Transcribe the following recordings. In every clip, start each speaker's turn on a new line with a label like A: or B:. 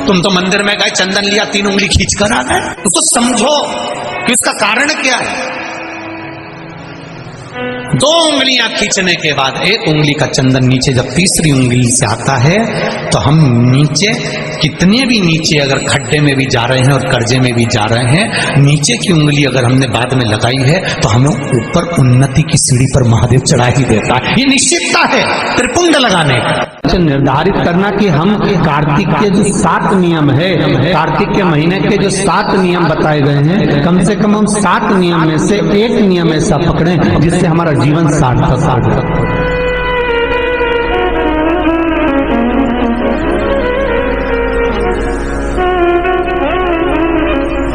A: तुम तो मंदिर में गए, चंदन लिया, 3 उंगली खींच कर आ गए। उसको समझो कि इसका कारण क्या है। 2 उंगलियां खींचने के बाद 1 उंगली का चंदन नीचे जब तीसरी उंगली से आता है तो हम नीचे, कितने भी नीचे अगर खड्डे में भी जा रहे हैं और कर्जे में भी जा रहे हैं, नीचे की उंगली अगर हमने बाद में लगाई है तो हमें ऊपर उन्नति की सीढ़ी पर महादेव चढ़ा ही देता है। ये निश्चितता है त्रिपुंड लगाने का। निर्धारित करना कि हम कार्तिक के जो 7 नियम है, कार्तिक के महीने के जो 7 नियम बताए गए हैं, कम से कम हम 7 नियम में से 1 नियम ऐसा पकड़े जिससे हमारा जीवन सार्थक हो।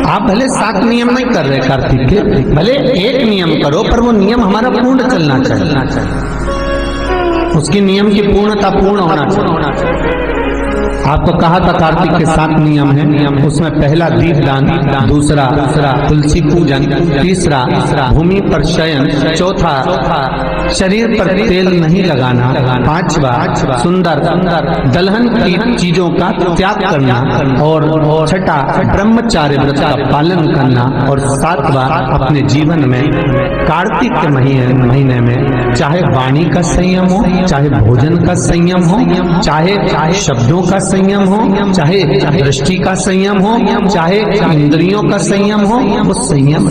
A: आप भले 7 नियम नहीं कर रहे कार्तिक के, भले 1 नियम करो, पर वो नियम हमारा पूर्ण चलना चाहिए, उसकी नियम की पूर्णता पूर्ण होना चाहिए। आपको कहा था कार्तिक के 7 नियम है, उसमें पहला दीपदान, दूसरा तुलसी पूजन, तीसरा भूमि पर शयन, चौथा शरीर पर तेल नहीं लगाना, 5वां सुंदर दलहन की चीजों का त्याग करना, और 6ठा ब्रह्मचार्य व्रत का पालन करना, और 7वां अपने जीवन में कार्तिक के महीने में चाहे वाणी का संयम हो, चाहे भोजन का संयम हो, चाहे शब्दों का संयम हो, चाहे दृष्टि का संयम हो, चाहे इंद्रियों का संयम हो, वो संयम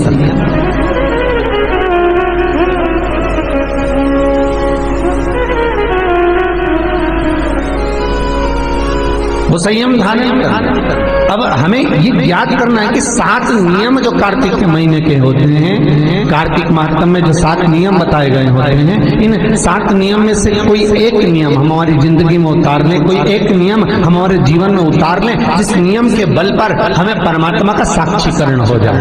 A: वो संयम धारण कर। अब हमें ये याद करना है कि 7 नियम जो कार्तिक के महीने के होते हैं, कार्तिक माह में जो 7 नियम बताए गए होते हैं, इन 7 नियम में से कोई 1 नियम हमारी जिंदगी में उतार लें, कोई 1 नियम हमारे जीवन में उतार लें, जिस नियम के बल पर हमें परमात्मा का साक्षीकरण हो जाए।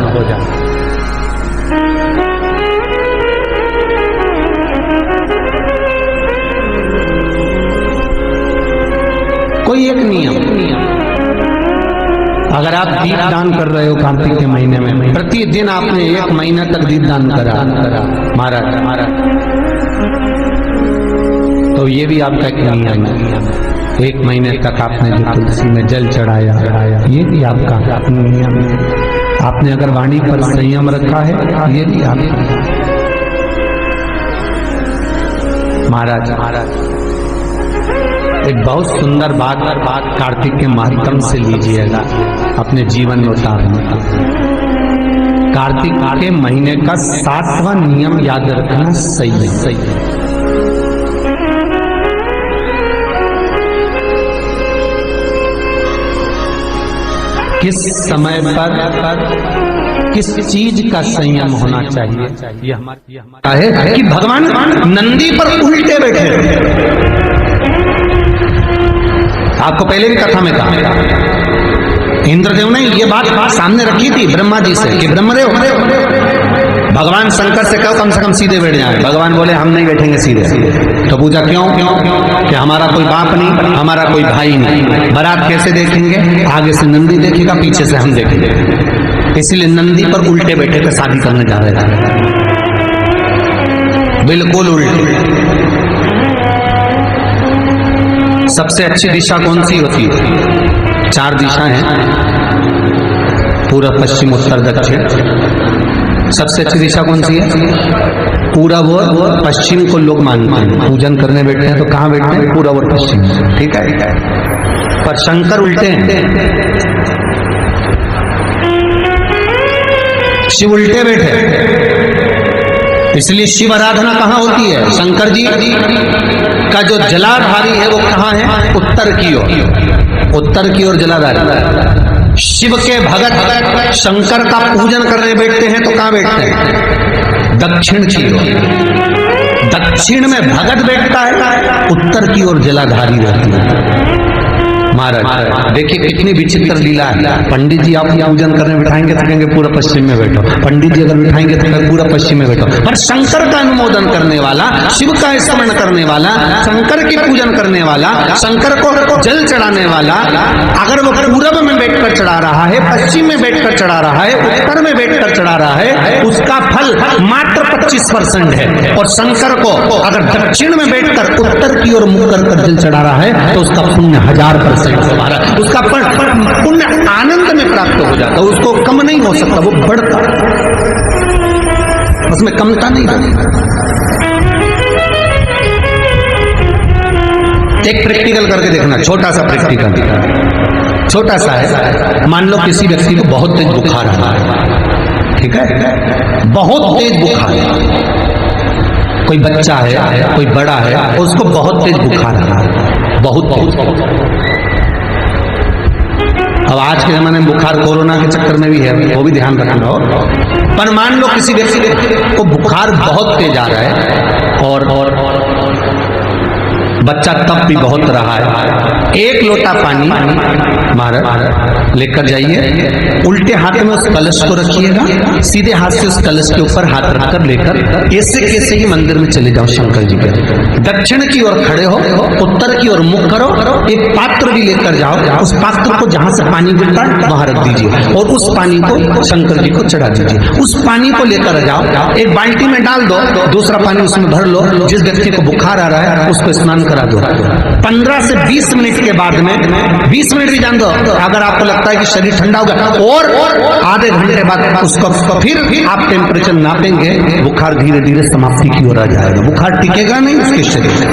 A: कोई 1 नियम, अगर आप दीपदान कर रहे हो कार्तिक के महीने में, प्रतिदिन आपने 1 महीना तक दीपदान करा महाराज, तो ये भी आपका एक नियम है। 1 महीने तक आपने जो तुलसी में जल चढ़ाया, ये भी आपका नियम है। आपने अगर वाणी पर संयम रखा है, ये भी आपका। महाराज एक बहुत सुंदर बात कार्तिक के माध्यम से लीजिएगा, अपने जीवन में उतारने का। कार्तिक के महीने का 7वां नियम याद रखना सही है। किस समय पर किस चीज का संयम होना चाहिए, ये हमारा है कि भगवान नंदी पर उल्टे बैठे। आपको पहले भी कथा में कहा, इंद्रदेव ने ये बात सामने रखी थी ब्रह्मा जी से कि ब्रह्मदेव, भगवान शंकर से कहो कम से कम सीधे बैठ जाए। भगवान बोले हम नहीं बैठेंगे सीधे। तो पूछा क्यों? कि हमारा कोई बाप नहीं, हमारा कोई भाई नहीं, बारात कैसे देखेंगे? आगे से नंदी देखेगा, पीछे से हम देखेंगे। इसलिए नंदी पर उल्टे बैठे के शादी करने जा रहे थे, बिल्कुल उल्टे। सबसे अच्छी दिशा कौन सी होती है? 4 दिशा हैं, पूर्व, पश्चिम, उत्तर, दक्षिण। सबसे अच्छी दिशा कौन सी है? पूरब और पश्चिम को लोग मानते हैं। पूजन करने बैठते हैं तो कहाँ बैठते हैं? पूरब और पश्चिम। ठीक है, पर शंकर उल्टे हैं, शिव उल्टे बैठे। इसलिए शिव आराधना कहाँ होती है? शंकर जी का जो जलाधारी है वो कहाँ है? उत्तर की ओर, उत्तर की ओर जलाधारी। शिव के भगत शंकर का पूजन करने बैठते हैं तो कहाँ बैठते हैं? दक्षिण की ओर। दक्षिण में भगत बैठता है, उत्तर की ओर जलाधारी रहती है। महाराज देखिए कितनी विचित्र लीला है। पंडित जी आप पूजन करने बिठाएंगे तो कहेंगे पूरा पश्चिम में बैठो, पंडित जी अगर बिठाएंगे तो पूरा पश्चिम में बैठो। पर शंकर का अनुमोदन करने वाला, शिव का स्मरण करने वाला, शंकर की पूजन करने वाला, शंकर को जल चढ़ाने वाला, अगर वो पूरब में बैठकर चढ़ा रहा है, पश्चिम में बैठकर चढ़ा रहा है, उत्तर में बैठकर चढ़ा रहा है, उसका फल मात्र 25% है। और शंकर को अगर दक्षिण में बैठकर उत्तर की ओर मुख कर जल चढ़ा रहा है तो उसका पुण्य 1000% उसका जाता है, उसको कम नहीं हो सकता, वो बढ़ता है, उसमें कमता नहीं होती। एक प्रैक्टिकल करके देखना, छोटा सा प्रैक्टिकल, छोटा सा है। मान लो किसी व्यक्ति को बहुत तेज बुखार आ रहा है, ठीक है, बहुत तेज बुखार है, कोई बच्चा है, कोई बड़ा है, उसको बहुत तेज बुखार आ रहा है, बहुत तेज। अब आज के जमाने में बुखार कोरोना के चक्कर में भी है, वो भी ध्यान रखना हो। पर मान लो किसी व्यक्ति को बुखार बहुत तेज आ रहा है और बच्चा तप भी बहुत रहा है, एक लोटा पानी महाराज लेकर जाइए, उल्टे हाथ में उस कलश को रखिएगा, सीधे हाथ से उस कलश के ऊपर हाथ रखकर लेकर ऐसे कैसे ही मंदिर में चले जाओ शंकर जी के। दक्षिण की ओर खड़े हो, उत्तर की ओर मुख करो, एक पात्र भी लेकर जाओ, उस पात्र को जहां से पानी गिरता है वहां रख दीजिए और उस पानी को शंकर जी को चढ़ा दीजिए। उस पानी को लेकर जाओ, एक बाल्टी में डाल दो, दूसरा पानी उसमें भर लो, जिस व्यक्ति को बुखार आ रहा है उसको स्नान करा दो। 15 से 20 मिनट के बाद में, 20 मिनट भी जान दो, अगर आपको लगता है कि शरीर ठंडा होगा और आधे घंटे बाद उसको फिर आप टेम्परेचर नापेंगे, बुखार धीरे धीरे समाप्ति की ओर आ जाएगा, बुखार टिकेगा नहीं उसके शरीर में।